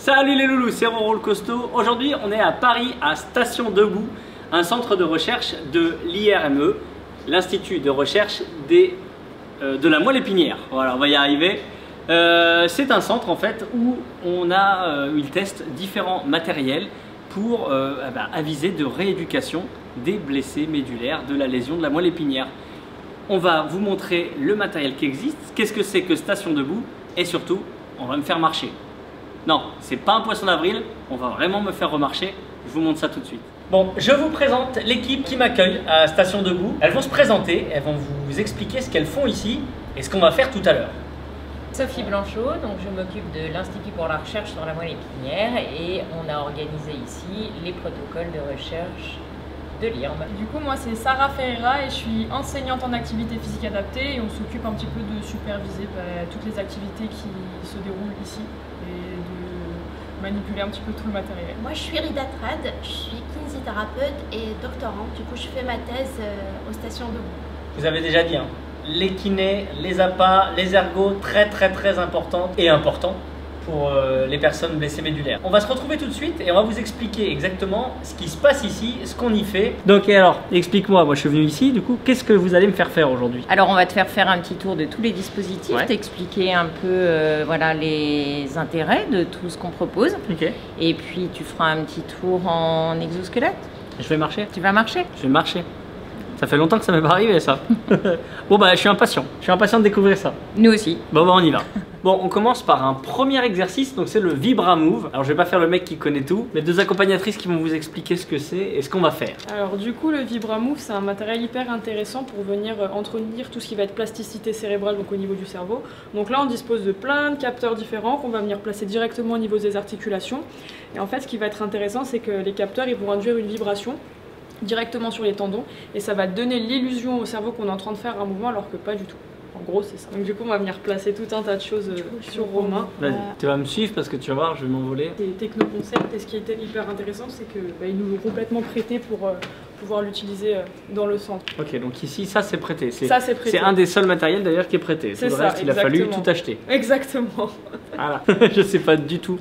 Salut les loulous, c'est Roro le costaud. Aujourd'hui, on est à Paris, à Station Debout, un centre de recherche de l'IRME, l'Institut de recherche de la moelle épinière. Voilà, on va y arriver. C'est un centre en fait où il teste différents matériels pour aviser de rééducation des blessés médulaires de la lésion de la moelle épinière. On va vous montrer le matériel qui existe, qu'est-ce que c'est que Station Debout et surtout, on va me faire marcher. Non, c'est pas un poisson d'avril, on va vraiment me faire remarcher, je vous montre ça tout de suite. Bon, je vous présente l'équipe qui m'accueille à Station Debout. Elles vont se présenter, elles vont vous expliquer ce qu'elles font ici et ce qu'on va faire tout à l'heure. Sophie Blanchot, donc je m'occupe de l'Institut pour la recherche sur la moelle épinière et on a organisé ici les protocoles de recherche de l'IRME. Du coup, moi c'est Sarah Ferreira et je suis enseignante en activité physique adaptée et on s'occupe un petit peu de superviser toutes les activités qui se déroulent ici et de manipuler un petit peu tout le matériel. Moi je suis Rida Trad, je suis kinésithérapeute et doctorante, du coup je fais ma thèse aux Stations Debout. Vous avez déjà dit, hein, les kinés, les appâts, les ergos, très importants et importants pour les personnes blessées médulaires. On va se retrouver tout de suite et on va vous expliquer exactement ce qui se passe ici, ce qu'on y fait. Donc alors, explique-moi, moi je suis venu ici, du coup, qu'est-ce que vous allez me faire faire aujourd'hui? Alors on va te faire un petit tour de tous les dispositifs, ouais. T'expliquer un peu voilà, les intérêts de tout ce qu'on propose. Ok. Et puis tu feras un petit tour en exosquelette. Je vais marcher? Tu vas marcher? Je vais marcher. Ça fait longtemps que ça m'est pas arrivé ça. Bon bah je suis impatient de découvrir ça. Nous aussi. Bon bah on y va. Bon, on commence par un premier exercice, donc c'est le Vibra Move. Alors je vais pas faire le mec qui connaît tout, mais deux accompagnatrices qui vont vous expliquer ce que c'est et ce qu'on va faire. Alors du coup le Vibra Move c'est un matériel hyper intéressant pour venir entretenir tout ce qui va être plasticité cérébrale, donc au niveau du cerveau. Donc là on dispose de plein de capteurs différents qu'on va venir placer directement au niveau des articulations. Et en fait ce qui va être intéressant c'est que les capteurs ils vont induire une vibration directement sur les tendons et ça va donner l'illusion au cerveau qu'on est en train de faire un mouvement alors que pas du tout. En gros c'est ça. Donc du coup on va venir placer tout un tas de choses sur Romain. Tu vas me suivre parce que tu vas voir, je vais m'envoler. C'est technoconcept et ce qui était hyper intéressant c'est que ils nous l'ont complètement prêté pour pouvoir l'utiliser dans le centre. Ok, donc ici ça c'est prêté. Ça c'est prêté. C'est un des seuls matériels d'ailleurs qui est prêté. C'est le ça, reste il a fallu tout acheter. Exactement. Voilà. Je sais pas du tout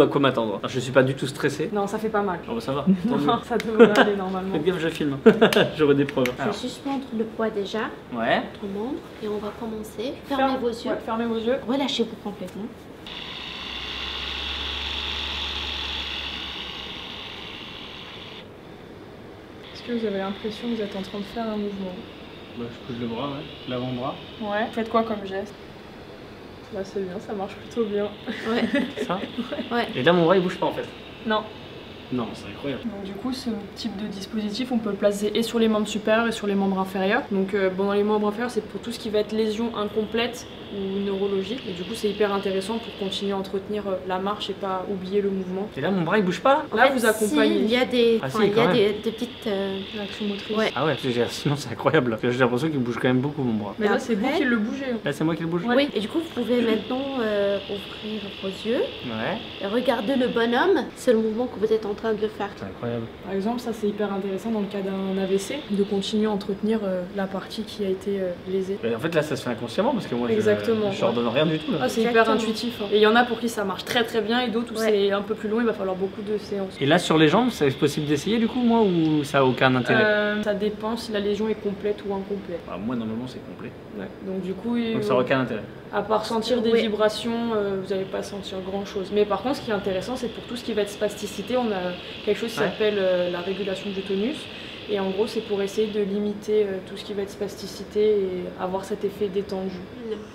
à quoi m'attendre. Je suis pas du tout stressé. Non ça fait pas mal. Oh bah ça va. Non, ça devrait aller normalement. Faites gaffe, je filme. J'aurai des preuves. Je vais suspendre le poids déjà, Ouais. votre membre, et on va commencer. Fermez vos yeux. Ouais, fermez vos yeux. Relâchez-vous complètement. Est-ce que vous avez l'impression que vous êtes en train de faire un mouvement? Bah, je bouge le bras, ouais. L'avant-bras. Ouais. Faites quoi comme geste? Bah c'est bien, ça marche plutôt bien. Ouais. Ça. Ouais. Et là mon bras il bouge pas en fait. Non. Non, c'est incroyable. Donc du coup, ce type de dispositif, on peut le placer et sur les membres supérieurs et sur les membres inférieurs. Donc bon, dans les membres inférieurs, c'est pour tout ce qui va être lésion incomplète ou neurologique. Et du coup, c'est hyper intéressant pour continuer à entretenir la marche et pas oublier le mouvement. Et là mon bras il bouge pas là? Là, vous accompagnez. Si, il y a des, Ah, si, il y quand a même. des petites... L'action motrice. Ouais. Ah ouais, sinon c'est incroyable. J'ai l'impression qu'il bouge quand même beaucoup mon bras. Mais là, c'est vous Après- qui le bougez. Là c'est moi qui le bouge? Oui, et du coup, vous pouvez maintenant ouvrir vos yeux Ouais. et regarder le bonhomme. C'est le mouvement que vous êtes en train de faire. C'est incroyable. Par exemple, ça c'est hyper intéressant dans le cas d'un AVC, de continuer à entretenir la partie qui a été lésée. Mais en fait là ça se fait inconsciemment parce que moi Exactement, je ordonne rien du tout là. Ah, c'est hyper Exactement. intuitif. Hein. Et il y en a pour qui ça marche très bien et d'autres où Ouais. c'est un peu plus long, il va falloir beaucoup de séances. Et là sur les jambes, c'est possible d'essayer du coup moi ou ça a aucun intérêt? Ça dépend si la lésion est complète ou incomplète. Bah, moi normalement c'est complet. Ouais. Donc du coup, Donc ça n'a aucun intérêt. à part sentir des Ouais. vibrations, vous n'allez pas sentir grand chose. Mais par contre, ce qui est intéressant, c'est pour tout ce qui va être spasticité, on a quelque chose qui Ouais. s'appelle la régulation du tonus. Et en gros, c'est pour essayer de limiter tout ce qui va être spasticité et avoir cet effet détendu.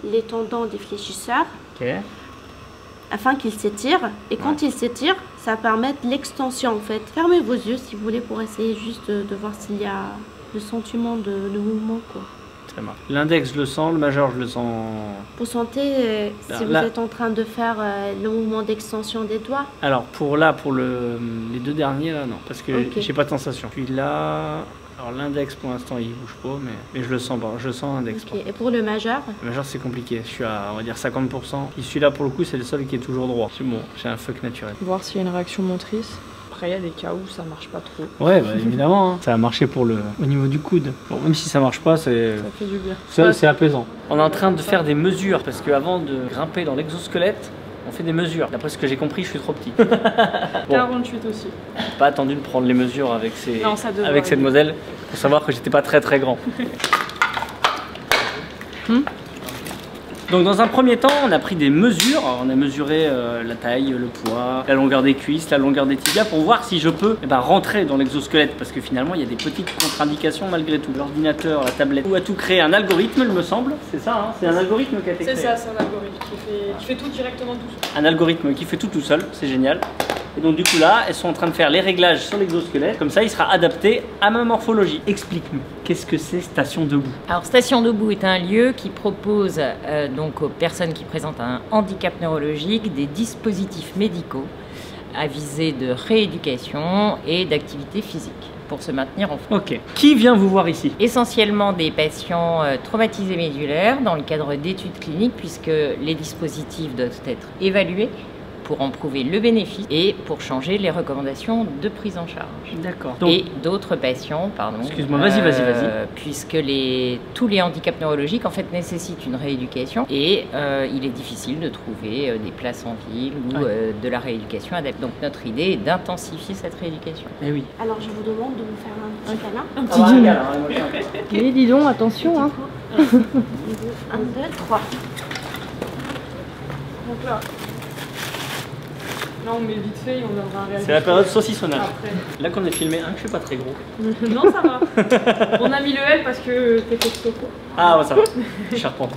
Les tendons des fléchisseurs Ok. afin qu'ils s'étirent. Et quand ils s'étirent, ça permet de l'extension en fait. Fermez vos yeux si vous voulez pour essayer juste de voir s'il y a le sentiment de mouvement quoi. Ça marche. L'index je le sens, le majeur je le sens. Vous sentez si Là. vous êtes en train de faire le mouvement d'extension des doigts. Alors pour les deux derniers là non, parce que Ok. j'ai pas de sensation. Puis là, alors l'index pour l'instant il bouge pas, mais je le sens pas, je sens l'index. Ok. Et pour le majeur, Le majeur c'est compliqué, je suis à on va dire 50%. Puis celui-là pour le coup c'est le seul qui est toujours droit. C'est bon, j'ai un fuck naturel. Voir s'il y a une réaction motrice. Après, il y a des cas où ça marche pas trop. Ouais, bah, évidemment, hein. Ça a marché pour au niveau du coude. Bon, même si ça marche pas, Ça fait du bien. c'est apaisant. On est en train de faire des mesures parce qu'avant de grimper dans l'exosquelette, On fait des mesures. D'après ce que j'ai compris, je suis trop petit. 48 aussi. J'ai pas attendu de prendre les mesures avec ces, Non, ça devrait avec ces aller. demoiselles pour savoir que j'étais pas très grand. Donc dans un premier temps, on a pris des mesures. On a mesuré la taille, le poids, la longueur des cuisses, la longueur des tibias pour voir si je peux rentrer dans l'exosquelette. Parce que finalement, il y a des petites contre-indications malgré tout. L'ordinateur, la tablette, ou a tout créé un algorithme, il me semble. C'est ça, hein, c'est un algorithme qui a été créé. C'est ça, c'est un algorithme qui fait tout directement tout seul. Un algorithme qui fait tout seul, c'est génial. Et donc du coup là, elles sont en train de faire les réglages sur l'exosquelette. Comme ça, il sera adapté à ma morphologie. Explique-nous, qu'est-ce que c'est Station Debout? Alors Station Debout est un lieu qui propose donc aux personnes qui présentent un handicap neurologique des dispositifs médicaux à visée de rééducation et d'activité physique pour se maintenir en forme. Ok. Qui vient vous voir ici? Essentiellement des patients traumatisés médulaires dans le cadre d'études cliniques puisque les dispositifs doivent être évalués pour en prouver le bénéfice et pour changer les recommandations de prise en charge. D'accord. Et d'autres patients, pardon. Excuse-moi, vas-y. Puisque tous les handicaps neurologiques en fait nécessitent une rééducation et il est difficile de trouver des places en ville ou de la rééducation adaptée. Donc notre idée est d'intensifier cette rééducation. Eh oui. Alors je vous demande de vous faire un petit câlin. Un petit guide. Mais dis donc, attention, hein. 1, 2, 3. Donc là, on met vite fait et on viendra réaliser. C'est la période saucissonnage. Après. Là qu'on est filmé, que je suis pas très gros. Non, ça va. On a mis le L parce que t'es costaud quoi. Ah ouais, ça va. Charpenté.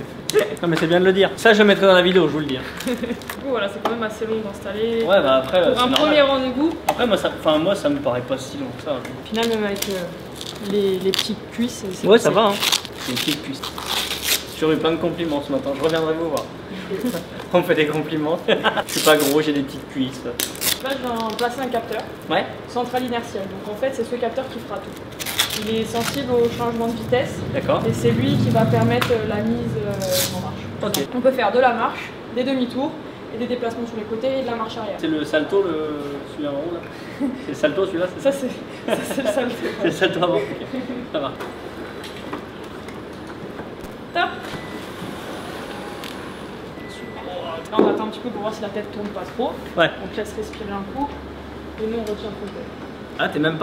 Non mais c'est bien de le dire. Ça je le mettrai dans la vidéo, je vous le dis. Du coup, voilà, c'est quand même assez long d'installer. Ouais, bah après, Pour c'est un normal. premier rendez-vous, Après moi ça me paraît pas si long que ça. au final, même avec les petites cuisses. c'est- Ouais, ça va, hein. C'est une petite cuisse. J'ai eu plein de compliments ce matin, je reviendrai vous voir. On me fait des compliments. Je suis pas gros, j'ai des petites cuisses. Là, je viens placer un capteur Ouais. central inertiel. Donc en fait, c'est ce capteur qui fera tout. Il est sensible au changement de vitesse D'accord. et c'est lui qui va permettre la mise en marche. Ok. On peut faire de la marche, des demi-tours et des déplacements sur les côtés et de la marche arrière. C'est le salto, celui en haut là. C'est le salto celui-là, c'est ça? Ça, c'est le salto. C'est le salto avant. Ok. Ça va. Top. Là, on attend un petit peu pour voir si la tête tourne pas trop. Ouais. On te laisse respirer un coup et nous on retient le complet. Ah, t'es même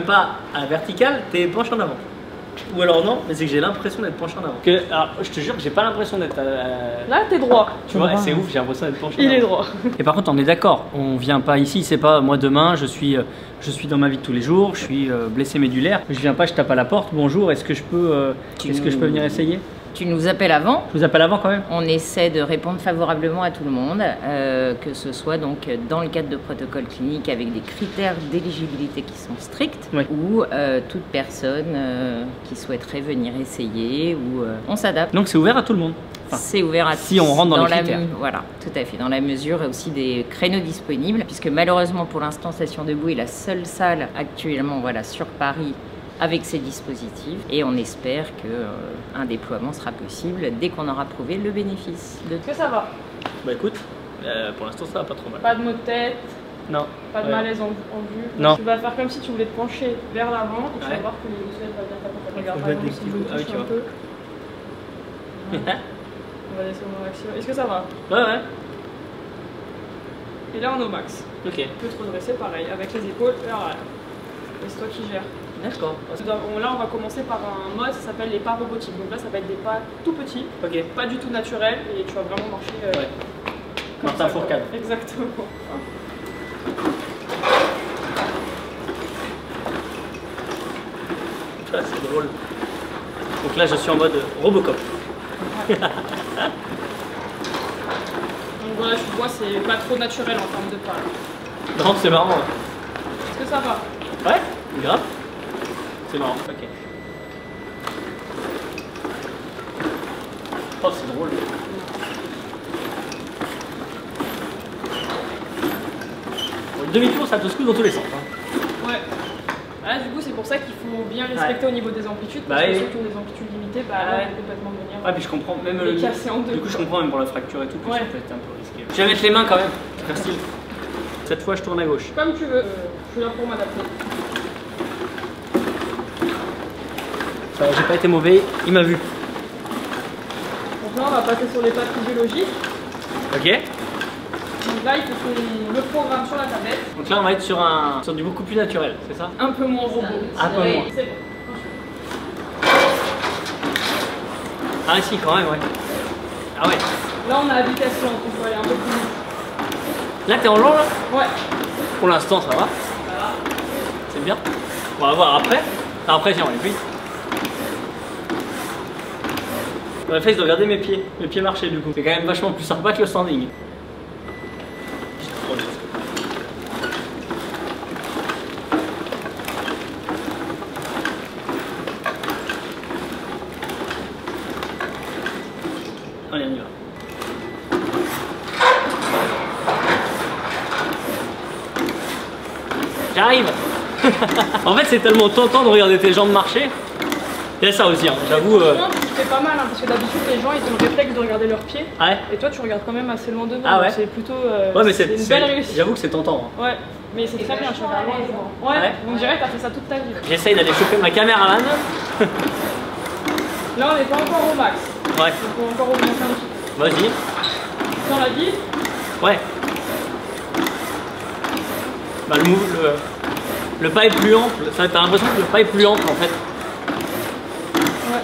pas à la verticale, t'es penché en avant. Ou alors non, mais c'est que j'ai l'impression d'être penché en avant. Alors, je te jure que j'ai pas l'impression d'être. Là, t'es droit. Tu vois, c'est ouf, j'ai l'impression d'être penché en Il avant. est droit. Et par contre, on est d'accord, on vient pas ici, c'est pas moi demain, je suis dans ma vie de tous les jours, je suis blessé médulaire, je viens pas, je tape à la porte, bonjour, est-ce que je peux venir essayer? Tu nous appelles avant. Je vous appelle avant quand même. On essaie de répondre favorablement à tout le monde, que ce soit donc dans le cadre de protocoles cliniques avec des critères d'éligibilité qui sont stricts, Oui. ou toute personne qui souhaiterait venir essayer, ou on s'adapte. Donc c'est ouvert à tout le monde. Enfin, C'est ouvert à si on rentre dans les critères. Voilà, tout à fait. Dans la mesure aussi des créneaux disponibles, puisque malheureusement pour l'instant Station Debout est la seule salle actuellement sur Paris avec ces dispositifs et on espère qu'un déploiement sera possible dès qu'on aura prouvé le bénéfice de Est-ce que ça va? Bah écoute, pour l'instant ça va pas trop mal. Pas de maux de tête, Non. pas de Ouais. malaise en vue. Non. Tu vas faire comme si tu voulais te pencher vers l'avant et tu vas Ouais. voir que les osselets vont bien t'accompagner. Regarde, Faut par mettre des exemple, si petits je coups. Ah oui, touche tu un vois. peu. On va descendre au maximum. Est-ce que ça va? Ouais. Et là, on est au max. Ok. Tu peux te redresser pareil, avec les épaules vers l'arrière. Et c'est toi qui gères. D'accord. Là, on va commencer par un mode, ça s'appelle les pas robotiques. Donc là, ça va être des pas tout petits, Ok. pas du tout naturels, et tu vas vraiment marcher Ouais. comme Martin ça, Fourcade. quoi. Exactement. Ah, c'est drôle. Donc là je suis en mode Robocop. Donc voilà, tu vois, c'est pas trop naturel en termes de pas. là. Non, c'est marrant. Est-ce que ça va? Ouais, grave. C'est marrant, ok. Oh, c'est drôle. Bon, une demi-tour, ça te secoue dans tous les sens. Hein. Ouais. Là, du coup, c'est pour ça qu'il faut bien respecter au niveau des amplitudes, Bah parce que oui. ceux qui ont des amplitudes limitées, bah là, Ouais. ils vont complètement venir. Ouais, puis je comprends même Les casser en deux, Du coup, je quoi. comprends même pour la fracture et tout que Ouais. ça peut être un peu risqué. Je vais mettre les mains quand même. Merci. Cette fois, je tourne à gauche. Comme tu veux, je suis là pour m'adapter. Ça va, j'ai pas été mauvais, il m'a vu. Donc là, on va passer sur les pas physiologiques. Ok. Donc là, il faut qu'on le programme sur la tablette. Donc là, on va être sur du beaucoup plus naturel, c'est ça? Un peu moins robot. Un peu moins. C'est bon. Ah si, quand même, ouais. Ah ouais. Là, on a la vitesse lente, on peut aller un peu plus vite. Là, t'es en lent, là? Ouais. Pour l'instant, ça va. C'est bien. On va voir après. Après, si on est vite. Le réflexe de regarder mes pieds marcher du coup. C'est quand même vachement plus sympa que le standing. Allez, on y va. J'arrive. En fait, c'est tellement tentant de regarder tes jambes marcher. Il y a ça aussi, hein. J'avoue. C'est pas mal, hein, parce que d'habitude, les gens ils ont le réflexe de regarder leurs pieds. Ouais. Et toi, tu regardes quand même assez loin devant. Ah ouais. C'est plutôt. Ouais, mais c'est une belle réussite. J'avoue que c'est tentant. Hein. Ouais, mais c'est très bien, tu regardes loin devant. Ouais, on dirait que t'as fait ça toute ta vie. J'essaye d'aller choper ma caméraman. Là, on n'est pas encore au max. Ouais. Il faut encore augmenter un petit peu. Vas-y. Dans la vie. Ouais. Bah, le pas est plus ample. T'as l'impression que le pas est plus ample en fait. Ouais.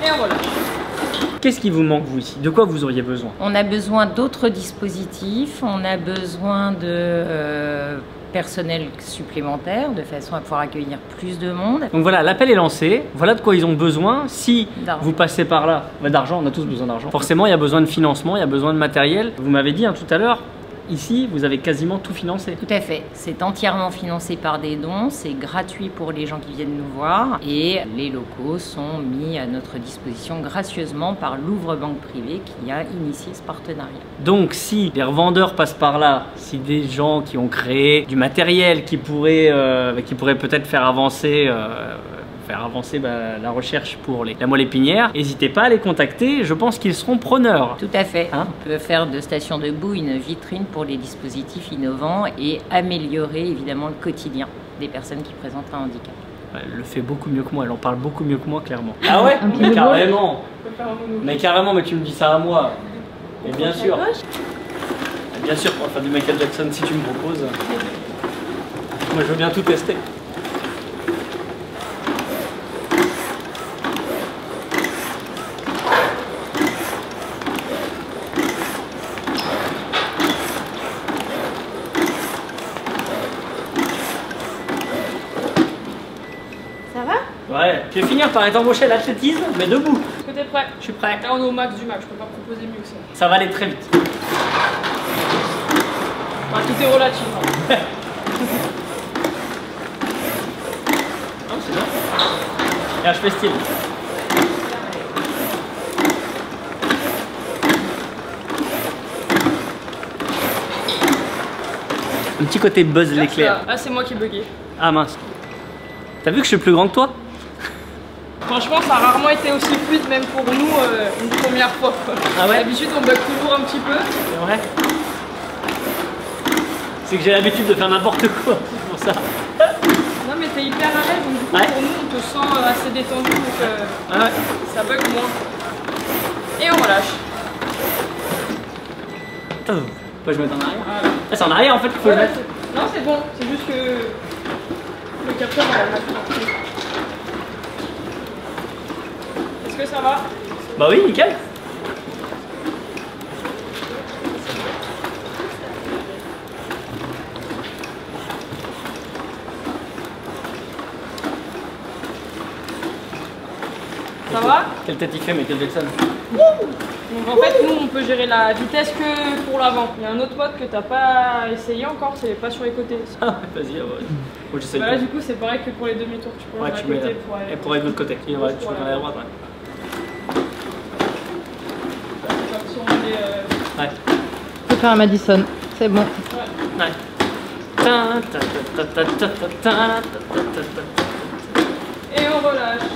Et on relâche. Qu'est-ce qui vous manque vous ici? De quoi vous auriez besoin? On a besoin d'autres dispositifs, on a besoin de personnel supplémentaire de façon à pouvoir accueillir plus de monde. Donc voilà, l'appel est lancé, voilà de quoi ils ont besoin. Si vous passez par là, d'argent, on a tous besoin d'argent. Forcément, il y a besoin de financement, il y a besoin de matériel. Vous m'avez dit tout à l'heure, ici, vous avez quasiment tout financé. Tout à fait, c'est entièrement financé par des dons, c'est gratuit pour les gens qui viennent nous voir et les locaux sont mis à notre disposition gracieusement par Louvre-Banque Privée qui a initié ce partenariat. Donc si des revendeurs passent par là, si des gens qui ont créé du matériel qui pourrait peut-être faire avancer la recherche pour la moelle épinière, n'hésitez pas à les contacter, je pense qu'ils seront preneurs. Tout à fait, Hein? on peut faire de Station Debout une vitrine pour les dispositifs innovants et améliorer évidemment le quotidien des personnes qui présentent un handicap. Elle le fait beaucoup mieux que moi, elle en parle beaucoup mieux que moi clairement. Ah ouais? Mais carrément. On peut faire un mono. Mais carrément, mais tu me dis ça à moi. Et bien sûr. Bien sûr, pour faire du Michael Jackson si tu me proposes. Moi je veux bien tout tester. Ça va? Ouais, je vais finir par être embauché à l'athlétisme, mais debout. Est-ce que t'es prêt? Je suis prêt. Là, on est au max du max, je peux pas proposer mieux que ça. Ça va aller très vite. Enfin, tout est relatif. Hein. Non, c'est bien. Regarde, je fais style. Un petit côté buzz l'éclair. Ah, c'est moi qui ai bugué. Ah mince. T'as vu que je suis plus grand que toi? Franchement, ça a rarement été aussi fluide, même pour nous, une première fois. Ah ouais? D'habitude, on bug toujours un petit peu. C'est vrai? C'est que j'ai l'habitude de faire n'importe quoi, c'est pour ça. Non, mais t'es hyper à l'aise, donc du coup, Ouais. pour nous, on te sent assez détendu, donc Ah ouais. ça bug moins. Et on relâche. Attends, faut que je mette en arrière. Voilà. Ah, c'est en arrière en fait qu'il faut le Ouais, mettre. non, c'est bon, c'est juste que le capteur va le mettre. Est-ce que ça va? Bah oui, nickel. Ça va? Quelle tête il fait Michael Jackson? Donc en fait, nous, on peut gérer la vitesse que pour l'avant. Il y a un autre mode que t'as pas essayé encore, c'est pas sur les côtés. Ah ouais, vas-y, ouais. Faut que j'essaye. Bah là, du coup, c'est pareil que pour les demi-tours. Tu peux Ouais, aller tu à mets côté pour aller. et pour être de l'autre côté. Ouais, tu mets à la droite, ouais. Comme si on allait, Ouais. Je peux faire un Madison, c'est bon. Ouais. Ta, ta, ta, ta, ta, ta, ta, ta, ta, ta. Et on relâche.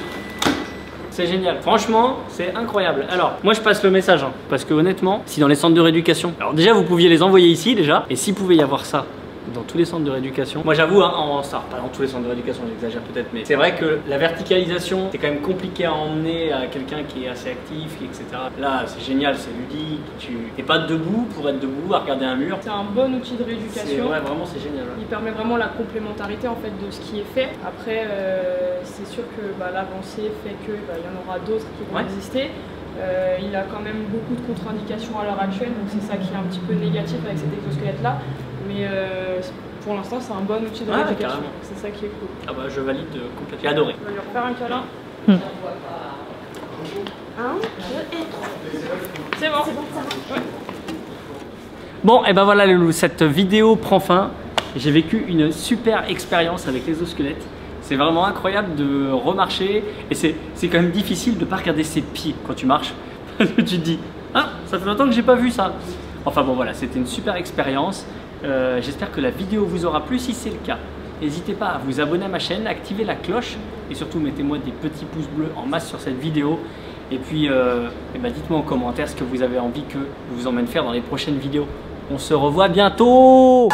C'est génial, franchement, c'est incroyable. Alors, moi je passe le message, hein, parce que honnêtement, si dans les centres de rééducation, alors déjà vous pouviez les envoyer ici déjà, et s'il pouvait y avoir ça dans tous les centres de rééducation. Moi j'avoue, hein, pas dans tous les centres de rééducation, j'exagère peut-être, mais c'est vrai que la verticalisation, c'est quand même compliqué à emmener à quelqu'un qui est assez actif, etc. Là, c'est génial, c'est ludique, tu n'es pas debout pour être debout à regarder un mur. C'est un bon outil de rééducation. Ouais, vraiment, c'est génial. Il permet vraiment la complémentarité en fait de ce qui est fait. Après, c'est sûr que l'avancée fait que y en aura d'autres qui vont exister. Il a quand même beaucoup de contre-indications à l'heure actuelle, donc c'est ça qui est un petit peu négatif avec cet exosquelette là. Mais pour l'instant, c'est un bon outil de rééducation. C'est ça qui est cool. Ah bah je valide complètement. J'ai adoré. On va lui refaire un câlin. 1, 2 et 3. C'est bon. Bon, et ben voilà les loulous, cette vidéo prend fin. J'ai vécu une super expérience avec l'exosquelette. C'est vraiment incroyable de remarcher et c'est quand même difficile de ne pas regarder ses pieds quand tu marches. Tu te dis, ah, ça fait longtemps que j'ai pas vu ça. Enfin bon voilà, c'était une super expérience. J'espère que la vidéo vous aura plu. Si c'est le cas, n'hésitez pas à vous abonner à ma chaîne, activer la cloche et surtout mettez-moi des petits pouces bleus en masse sur cette vidéo. Et puis dites-moi en commentaire ce que vous avez envie que je vous emmène faire dans les prochaines vidéos. On se revoit bientôt.